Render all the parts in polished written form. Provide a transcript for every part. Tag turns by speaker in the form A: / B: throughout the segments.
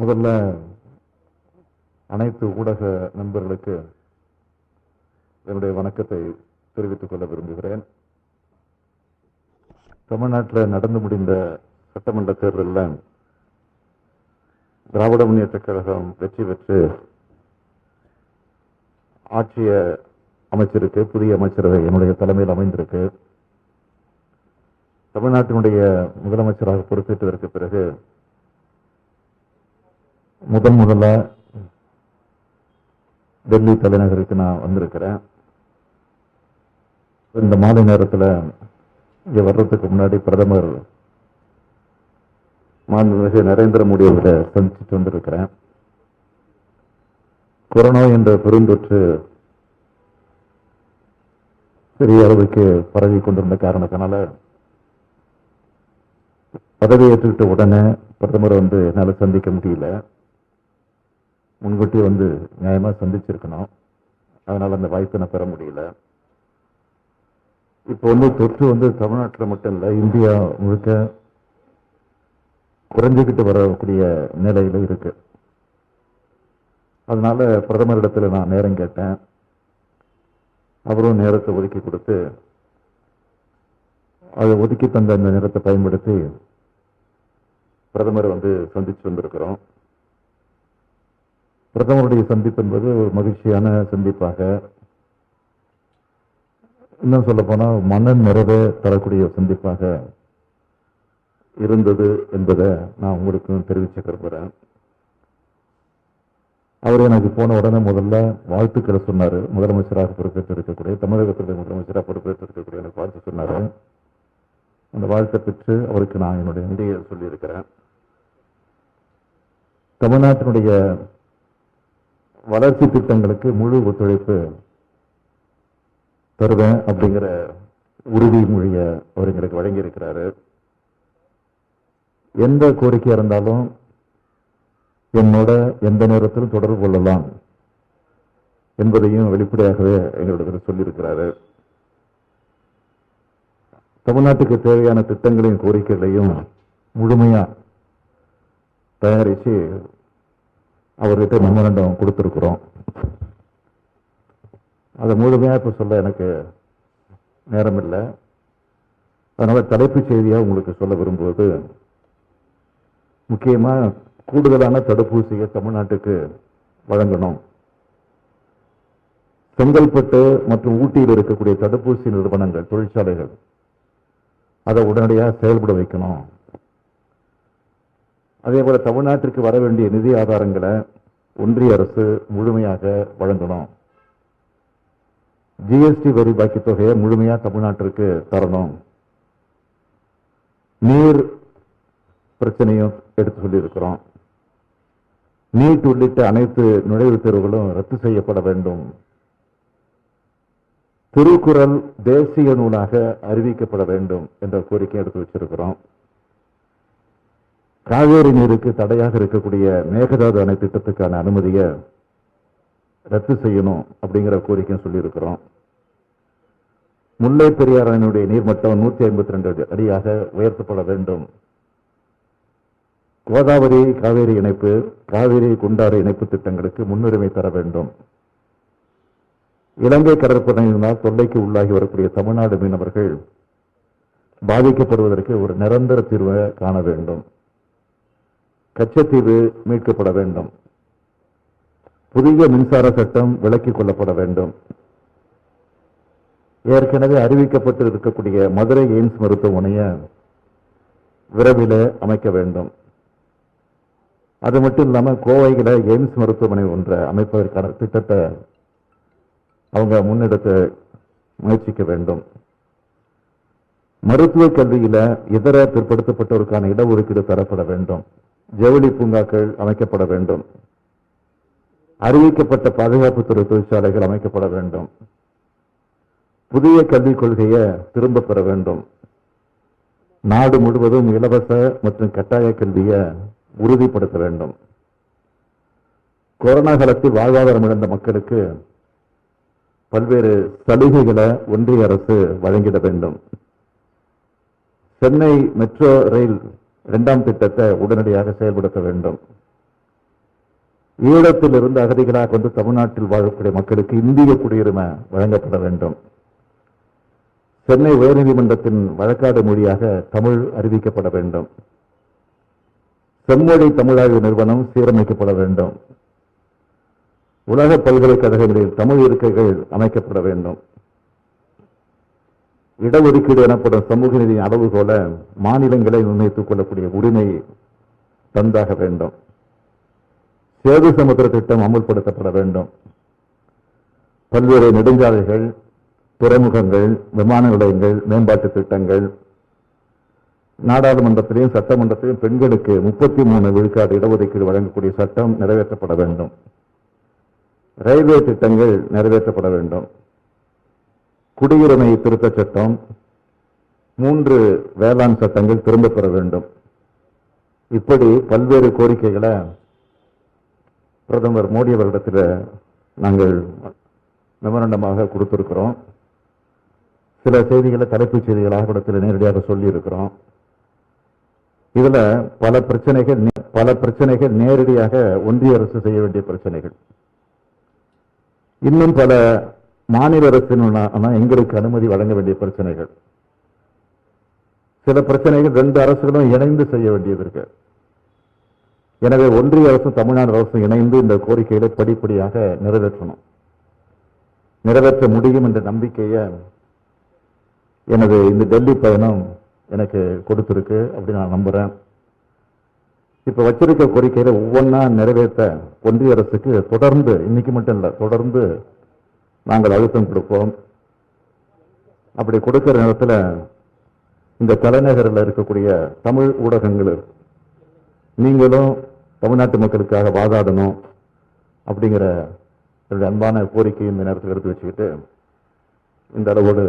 A: முதல்ல அனைத்து ஊடக நண்பர்களுக்கு என்னுடைய வணக்கத்தை தெரிவித்துக் கொள்ள விரும்புகிறேன். தமிழ்நாட்டில் நடந்து முடிந்த சட்டமன்ற தேர்தலில் திராவிட முன்னேற்றக் கழகம் வெற்றி பெற்று ஆட்சியை அமைச்சிருக்கு. புதிய அமைச்சரவை என்னுடைய தலைமையில் அமைந்திருக்கு. தமிழ்நாட்டினுடைய முதலமைச்சராக பொறுப்பேற்றதற்கு பிறகு முதல்ல டெல்லி தலைநகருக்கு நான் வந்திருக்கிறேன். இந்த மாலை நேரத்தில் இங்கே வர்றதுக்கு முன்னாடி பிரதமர் மாண்புமிகு நரேந்திர மோடி அவரை சந்திச்சுட்டு வந்திருக்கிறேன். கொரோனா என்ற பெருந்தொற்று பெரிய அளவுக்கு பரவி கொண்டிருந்த காரணத்தினால பதவியேற்றுக்கிட்ட உடனே பிரதமர் என்னால் சந்திக்க முடியல. முன்கூட்டி நியாயமா சந்திச்சிருக்கணும். அதனால அந்த வாய்ப்பை நான் பெற முடியல. இப்போ தொற்று தமிழ்நாட்டில் மட்டும் இல்லை, இந்தியா முழுக்க குறைஞ்சிக்கிட்டு வரக்கூடிய நிலையில இருக்கு. அதனால பிரதமரிடத்தில் நான் நேரம் கேட்டேன். அவரும் நேரத்தை ஒதுக்கி கொடுத்து அதை ஒதுக்கி தந்த அந்த நேரத்தை பயன்படுத்தி பிரதமர் சந்திச்சு வந்திருக்கிறோம். பிரதமருடைய சந்திப்பு என்பது ஒரு மகிழ்ச்சியான சந்திப்பாக, இன்னும் சொல்ல போனால் மன நிறைவே தரக்கூடிய சந்திப்பாக இருந்தது என்பதை நான் உங்களுக்கு தெரிவிக்க விரும்புகிறேன். அவர் எனக்கு போன உடனே முதல்ல வாழ்த்துக்களை சொன்னார். முதலமைச்சராக பொறுப்பேற்று இருக்கக்கூடிய, தமிழகத்துடைய முதலமைச்சராக பொறுப்பேற்று இருக்கக்கூடிய எனக்கு வாழ்த்து சொன்னார். அந்த வாழ்த்தை பெற்று அவருக்கு நான் என்னுடைய நன்றியை சொல்லியிருக்கிறேன். தமிழ்நாட்டினுடைய வளர்ச்சி திட்டங்களுக்கு முழு ஒத்துழைப்பு தருவேன் அப்படிங்கிற உறுதிமொழியை அவர் எங்களுக்கு வழங்கியிருக்கிறாரு. எந்த கோரிக்கையா இருந்தாலும் என்னோட எந்த நேரத்திலும் தொடர்பு கொள்ளலாம் என்பதையும் வெளிப்படையாகவே எங்களிடத்தில் சொல்லியிருக்கிறாரு. தமிழ்நாட்டுக்கு தேவையான திட்டங்களையும் கோரிக்கைகளையும் முழுமையா தயாரித்து அவர்கிட்ட மெமரண்டம் கொடுத்திருக்கிறோம். அதை முழுமையாக இப்போ சொல்ல எனக்கு நேரம் இல்லை. அதனால தலைப்புச் செய்தியாக உங்களுக்கு சொல்ல விரும்புவது, முக்கியமாக கூடுதலான தடுப்பூசியை தமிழ்நாட்டுக்கு வழங்கணும். செங்கல்பட்டு மற்றும் ஊட்டியில் இருக்கக்கூடிய தடுப்பூசி நிறுவனங்கள், தொழிற்சாலைகள் அதை உடனடியாக செயல்பட வைக்கணும். அதே போல தமிழ்நாட்டிற்கு வர வேண்டிய நிதி ஆதாரங்களை ஒன்றிய அரசு முழுமையாக வழங்கணும். ஜிஎஸ்டி வரி பாக்கி தொகையை முழுமையாக தமிழ்நாட்டிற்கு தரணும். நீர் பிரச்சனையும் எடுத்து சொல்லியிருக்கிறோம். நீட் உள்ளிட்ட அனைத்து நுழைவுத் தேர்வுகளும் ரத்து செய்யப்பட வேண்டும். திருக்குறள் தேசிய நூலாக அறிவிக்கப்பட வேண்டும் என்ற கோரிக்கை எடுத்து வச்சிருக்கிறோம். காவேரி நீருக்கு தடையாக இருக்கக்கூடிய மேகதாது அணை திட்டத்துக்கான அனுமதியை ரத்து செய்யணும் அப்படிங்கிற கோரிக்கையும் சொல்லியிருக்கிறோம். முல்லை பெரியார் அணையினுடைய நீர்மட்டம் 152 அடியாக உயர்த்தப்பட வேண்டும். கோதாவரி காவேரி இணைப்பு, காவேரி குண்டாறு இணைப்பு திட்டங்களுக்கு முன்னுரிமை தர வேண்டும். இலங்கை கடற்படையினால் தொல்லைக்கு உள்ளாகி வரக்கூடிய தமிழ்நாடு மீனவர்கள் பாதிக்கப்படுவதற்கு ஒரு நிரந்தர தீர்வை காண வேண்டும். கச்சத்தீவு மீட்கப்பட வேண்டும். புதிய மின்சார சட்டம் விலக்கிக் கொள்ளப்பட வேண்டும். ஏற்கனவே அறிவிக்கப்பட்டு இருக்கக்கூடிய மதுரை எய்ம்ஸ் மருத்துவமனையை விரைவில் அமைக்க வேண்டும். அது மட்டும் இல்லாமல் கோவையில் எய்ம்ஸ் மருத்துவமனை ஒன்றை அமைப்பதற்கான திட்டத்தை அவங்க முன்னெடுத்து முயற்சிக்க வேண்டும். மருத்துவ கல்வியில இதர பிற்படுத்தப்பட்டோருக்கான இடஒதுக்கீடு தரப்பட வேண்டும். ஜவுளி பூங்காக்கள் அமைக்கப்பட வேண்டும். அறிவிக்கப்பட்ட பாதுகாப்புத்துறை தொழிற்சாலைகள் அமைக்கப்பட வேண்டும். புதிய கல்விக் கொள்கையை திரும்ப பெற வேண்டும். நாடு முழுவதும் இலவச மற்றும் கட்டாய கல்வியை உறுதிப்படுத்த வேண்டும். கொரோனா காலத்தில் வாழ்வாதாரம் இழந்த மக்களுக்கு பல்வேறு சலுகைகளை ஒன்றிய அரசு வழங்கிட வேண்டும். சென்னை மெட்ரோ ரயில் 2ஆம் திட்டத்தை உடனடியாக செயல்படுத்த வேண்டும். ஈழத்தில் இருந்து அகதிகளாக வந்து தமிழ்நாட்டில் வாழக்கூடிய மக்களுக்கு இந்திய குடியுரிமை வழங்கப்பட வேண்டும். சென்னை உயர்நீதிமன்றத்தின் வழக்காடு மொழியாக தமிழ் அறிவிக்கப்பட வேண்டும். செம்மொழி தமிழாய்வு நிறுவனம் சீரமைக்கப்பட வேண்டும். உலக பல்கலைக்கழகங்களில் தமிழ் இருக்கைகள் அமைக்கப்பட வேண்டும். இடஒதுக்கீடு எனப்படும் சமூக நீதி அளவுகோல மாநிலங்களை நிர்ணயித்துக் கொள்ளக்கூடிய உரிமை தந்தாக வேண்டும். சேது சமுத்திர திட்டம் அமுல்படுத்தப்பட வேண்டும். பல்வேறு நெடுஞ்சாலைகள், துறைமுகங்கள், விமான நிலையங்கள், மேம்பாட்டு திட்டங்கள், நாடாளுமன்றத்திலையும் சட்டமன்றத்திலையும் பெண்களுக்கு 33 விழுக்காடு இடஒதுக்கீடு வழங்கக்கூடிய சட்டம் நிறைவேற்றப்பட வேண்டும். ரயில்வே திட்டங்கள் நிறைவேற்றப்பட வேண்டும். குடியுரிமை திருத்த சட்டம், 3 வேளாண் சட்டங்கள் திரும்ப பெற வேண்டும். இப்படி பல்வேறு கோரிக்கைகளை பிரதமர் மோடி அவர்களிடத்தில் நாங்கள் மெமரண்டமாக கொடுத்திருக்கிறோம். சில செய்திகளை தலைப்புச் செய்திகளாக இடத்தில் நேரடியாக சொல்லி இருக்கிறோம். இதுல பல பிரச்சனைகள் நேரடியாக ஒன்றிய அரசு செய்ய வேண்டிய பிரச்சனைகள், இன்னும் பல மாநில அரசின் எங்களுக்கு அனுமதி வழங்க வேண்டிய பிரச்சனைகள், சில பிரச்சனைகள் 2 அரசுகளும் இணைந்து செய்ய வேண்டியது இருக்கு. எனவே ஒன்றிய அரசும் தமிழ்நாடு அரசும் இணைந்து இந்த கோரிக்கைகளை படிப்படியாக நிறைவேற்றணும். நிறைவேற்ற முடியும் என்ற நம்பிக்கையை எனது இந்த டெல்லி பயணம் எனக்கு கொடுத்திருக்கு அப்படின்னு நான் நம்புறேன். இப்ப வச்சிருக்க கோரிக்கையில ஒவ்வொன்றா நிறைவேற்ற ஒன்றிய அரசுக்கு தொடர்ந்து, இன்னைக்கு மட்டும் இல்ல, தொடர்ந்து நாங்கள் அழுத்தம் கொடுப்போம். அப்படி கொடுக்கிற நேரத்தில் இந்த தலைநகரில் இருக்கக்கூடிய தமிழ் ஊடகங்கள் நீங்களும் தமிழ்நாட்டு மக்களுக்காக வாதாடணும் அப்படிங்கிற என்னுடைய அன்பான கோரிக்கையை இந்த நேரத்தில் எடுத்து வச்சுக்கிட்டு இந்த அளவோடு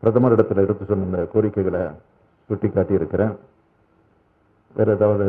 A: பிரதமரிடத்தில் எடுத்து சொன்ன இந்த கோரிக்கைகளை சுட்டி காட்டி இருக்கிறேன். வேற ஏதாவது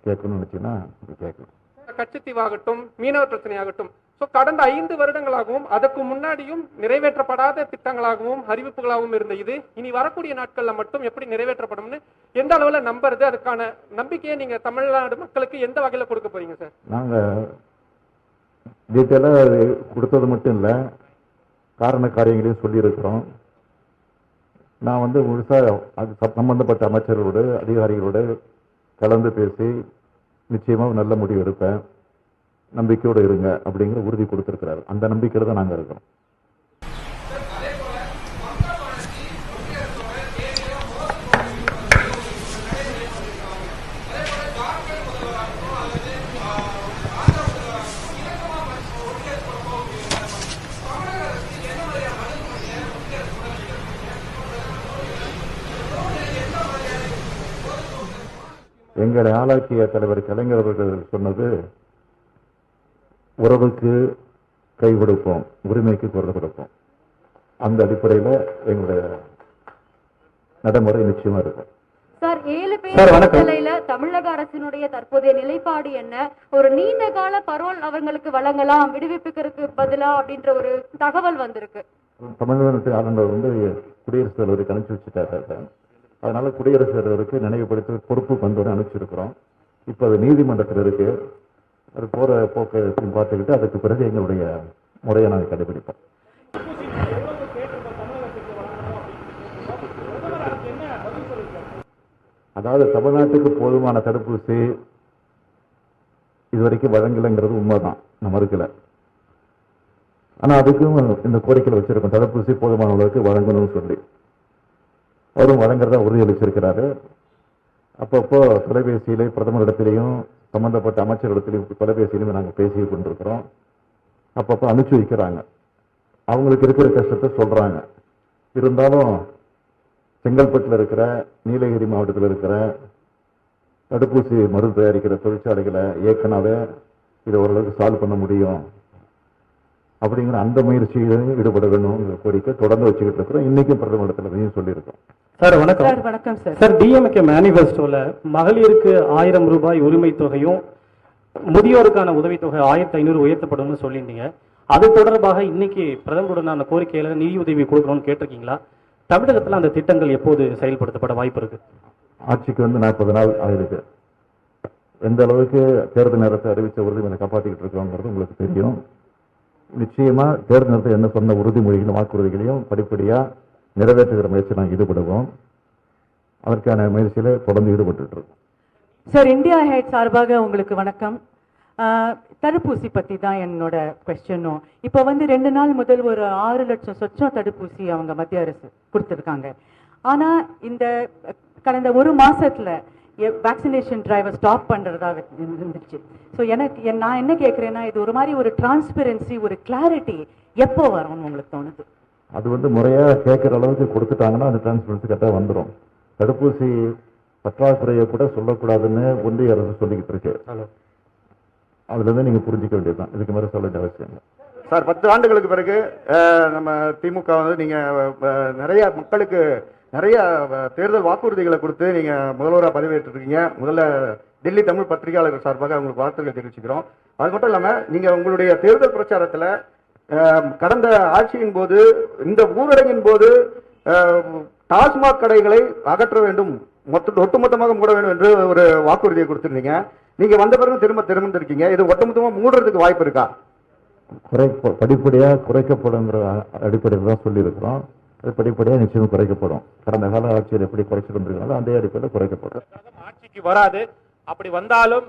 A: கேட்கணும்னு நினைச்சீங்கன்னா கேட்கணும்.
B: கச்சத்தீவாகட்டும், மீனவர் பிரச்சனையாகட்டும், கடந்த 5 வருடங்களாகவும் அதற்கு முன்னாடியும் நிறைவேற்றப்படாத திட்டங்களாகவும் அறிவிப்புகளாகவும் இருந்த இது இனி வரக்கூடிய நாட்கள்ல மட்டும் எப்படி நிறைவேற்றப்படும்னு எந்த அளவுல நம்புறது, அதுக்கான நம்பிக்கையை நீங்க தமிழ்நாடு மக்களுக்கு எந்த வகையில கொடுக்க போறீங்க சார்?
A: நாங்க டீட்டெயிலா கொடுத்தது மட்டும் இல்ல, காரண காரியங்களையும் சொல்லி இருக்கிறோம். நான் முழுசா அது சம்பந்தப்பட்ட அமைச்சர்களோடு அதிகாரிகளோடு கலந்து பேசி நிச்சயமா நல்ல முடிவு எடுப்பேன், நம்பிக்கையோடு இருங்க அப்படிங்கிற உறுதி கொடுத்திருக்கிறார். அந்த நம்பிக்கையில தான் நாங்க இருக்கிறோம். எங்களை ஆளாக்கிய தலைவர் கலைஞர் அவர்கள் சொன்னது, உறவுக்கு கை கொடுப்போம், உரிமைக்கு குரல் கொடுப்போம். அந்த அடிப்படையில் எங்களுடைய நடைமுறை நிச்சயமா இருக்கும்.
C: சார், 7 பேர் நிலையில தமிழக அரசினுடைய தற்போதைய நிலைப்பாடு என்ன? ஒரு நீண்ட கால பரோல் அவங்களுக்கு வழங்கலாம் விடுவிப்புக்கு பதிலா அப்படின்ற ஒரு தகவல் வந்திருக்கு.
A: தமிழ்நாட்டு ஆளுநர் குடியரசுத் தலைவருக்கு அனுப்பிச்சு வச்சுட்டாரு. அதனால குடியரசுத் தலைவருக்கு நினைவுபடுத்த பொறுப்பு வந்தோடு அனுப்பிச்சிருக்கிறோம். இப்ப அது நீதிமன்றத்தில் இருக்கு. அது போற போக்கை பார்த்துக்கிட்டு அதுக்கு பிறகு எங்களுடைய முறையை நாங்கள் கடைபிடிப்போம். அதாவது தமிழ்நாட்டுக்கு போதுமான தடுப்பூசி இதுவரைக்கும் வழங்கலைங்கிறது உண்மைதான், நம்ம மறுக்கல. ஆனா அதுக்கும் இந்த கோரிக்கையில் வச்சிருக்கோம், தடுப்பூசி போதுமான அளவுக்கு வழங்கணும்னு சொல்லி. அவரும் வழங்குறதா உறுதியளிச்சிருக்கிறாரு. அப்பப்போ தொலைபேசியிலே பிரதமரிடத்திலையும் சம்பந்தப்பட்ட அமைச்சரிடத்திலையும் தொலைபேசியிலுமே நாங்கள் பேசி கொண்டிருக்கிறோம். அப்பப்போ அனுப்பிச்சு வைக்கிறாங்க, அவங்களுக்கு இருக்கிற கஷ்டத்தை சொல்றாங்க. இருந்தாலும் செங்கல்பட்டில் இருக்கிற, நீலகிரி மாவட்டத்தில் இருக்கிற தடுப்பூசி மருந்து தயாரிக்கிற தொழிற்சாலைகளை ஏற்கனவே இதை ஓரளவுக்கு சால்வ் பண்ண முடியும் அப்படிங்கிற அந்த முயற்சியிலும் ஈடுபட வேண்டும் கோரிக்கை தொடர்ந்து வச்சுக்கிட்டு இருக்கிறோம். இன்னைக்கும் பிரதமரிடத்தில் சொல்லியிருக்கோம்.
D: சார் வணக்கம்.
C: வணக்கம் சார்.
D: சார், டிஎம்கே மேனிஃபெஸ்டோல மகளிருக்கு 1000 ரூபாய் உரிமை தொகையும் முதியோருக்கான உதவித்தொகை 1500 உயர்த்தப்படும் சொல்லியிருந்தீங்க. அது தொடர்பாக இன்னைக்கு பிரதமருடனான கோரிக்கையில நிதி உதவி கொடுக்கணும்னு கேட்டிருக்கீங்களா? தமிழகத்தில் அந்த திட்டங்கள் எப்போது செயல்படுத்தப்பட வாய்ப்பு இருக்கு?
A: ஆட்சிக்கு 40 நாள் ஆயிருக்கு. எந்த அளவுக்கு தேர்தல் நேரத்தை அறிவித்த உறுதிமொழியை காப்பாற்றிக்கிட்டு இருக்கோங்கிறது உங்களுக்கு தெரியும். நிச்சயமா தேர்தல் நேரத்தில் என்ன சொன்ன உறுதிமொழிகளும் வாக்குறுதிகளையும் படிப்படியாக நிறைவேற்றுகிற முயற்சி நாங்கள் ஈடுபடுவோம். அதற்கான முயற்சியில் தொடர்ந்து ஈடுபட்டு இருக்கோம்.
E: சார், இந்தியா ஹெட் சார்பாக உங்களுக்கு வணக்கம். தடுப்பூசி பற்றி தான் என்னோட கொஸ்டினும். இப்போ 2 நாள் முதல் ஒரு 6 லட்சம் சொச்சம் தடுப்பூசி அவங்க மத்திய அரசு கொடுத்துருக்காங்க. ஆனால் இந்த கடந்த ஒரு மாசத்துல வேக்சினேஷன் டிரைவை ஸ்டாப் பண்ணுறதா இருந்துச்சு. ஸோ நான் என்ன கேட்குறேன்னா, இது ஒரு மாதிரி ஒரு டிரான்ஸ்பெரன்சி, ஒரு கிளாரிட்டி எப்போ வரும்னு உங்களுக்கு தோணுது?
A: அது முறையாக கேட்குற அளவுக்கு கொடுத்துட்டாங்கன்னா அந்த டிரான்ஸ்பரன்சி கரெக்டாக வந்துடும். தடுப்பூசி பற்றாக்குறையை கூட சொல்லக்கூடாதுன்னு ஒன்றிய அரசு சொல்லிக்கிட்டு இருக்கு. அதுலேருந்து நீங்கள் புரிஞ்சிக்க வேண்டியதுதான். இதுக்கு மேலே சொல்ல வேண்டிய அவசியம் இல்லை.
F: சார், 10 ஆண்டுகளுக்கு பிறகு நம்ம திமுக நீங்கள் நிறைய மக்களுக்கு நிறைய தேர்தல் வாக்குறுதிகளை கொடுத்து நீங்கள் முதல்வராக பதவியேற்றிருக்கீங்க. முதல்ல டெல்லி தமிழ் பத்திரிகையாளர்கள் சார்பாக உங்களுக்கு வாழ்த்துக்களை தெரிவிச்சுக்கிறோம். அது மட்டும் இல்லாமல் நீங்கள் உங்களுடைய தேர்தல் பிரச்சாரத்தில் கடந்த ஆட்சியின் போது, இந்த ஊரடங்கின் போது டாஸ்மாக் கடைகளை அகற்ற வேண்டும், ஒட்டுமொத்தமாக மூட வேண்டும் என்று ஒரு வாக்குறுதியை கொடுத்துருந்தீங்க. நீங்க வந்த பிறகு திரும்பிருக்கீங்க. இது ஒட்டுமொத்தமாக மூடுறதுக்கு வாய்ப்பு இருக்கா?
A: படிப்படியாக குறைக்கப்படுங்கிற அடிப்படையில் தான் சொல்லியிருக்கிறோம். அது படிப்படியாக நிச்சயம் குறைக்கப்படும். கடந்த கால ஆட்சியில் எப்படி குறைச்சிருந்திருக்காங்களோ அதே அடிப்படையில் குறைக்கப்படும்.
G: ஆட்சிக்கு வராது. அப்படி வந்தாலும்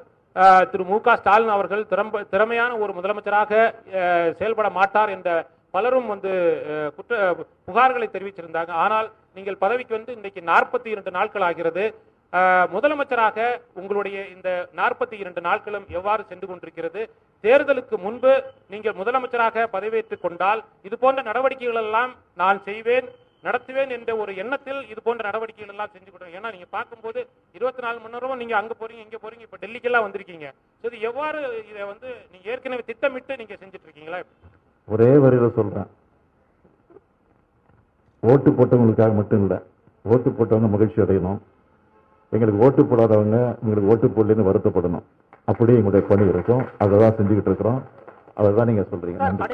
G: திரு மு.க. ஸ்டாலின் அவர்கள் திறமையான ஒரு முதலமைச்சராக செயல்பட மாட்டார் என்ற பலரும் புகார்களை தெரிவிச்சிருந்தாங்க. ஆனால் நீங்கள் பதவிக்கு இன்னைக்கு 42 நாட்கள் ஆகிறது. முதலமைச்சராக உங்களுடைய இந்த 42 நாட்களும் எவ்வாறு சென்று கொண்டிருக்கிறது? தேர்தலுக்கு முன்பு நீங்கள் முதலமைச்சராக பதவியேற்றுக் கொண்டால் இது போன்ற நடவடிக்கைகள் எல்லாம் நான் செய்வேன், நடத்துவேன் என்ற ஒரு எண்ணத்தில் இது போன்ற நடவடிக்கைகள் எல்லாம் செஞ்சு கொடுங்க. ஏன்னா நீங்க பார்க்கும்போது 24 மணி நேரமும் நீங்க அங்க போறீங்க, இங்க போறீங்க, இப்ப டெல்லிக்கெல்லாம் வந்திருக்கீங்க. இது எவ்வாறு இதை நீங்க ஏற்கனவே திட்டமிட்டு நீங்க செஞ்சுட்டு இருக்கீங்களா?
A: ஒரே வரியில சொல்றேன், ஓட்டு போட்டவங்களுக்காக மட்டும் இல்லை, ஓட்டு போட்டவங்க மகிழ்ச்சி அடையணும், எங்களுக்கு ஓட்டு போடாதவங்க உங்களுக்கு ஓட்டு போடலன்னு வருத்தப்படணும். அப்படியே எங்களுடைய பணி இருக்கும். அதை தான் செஞ்சுக்கிட்டு இருக்கிறோம். அதை தான் நீங்க சொல்றீங்க.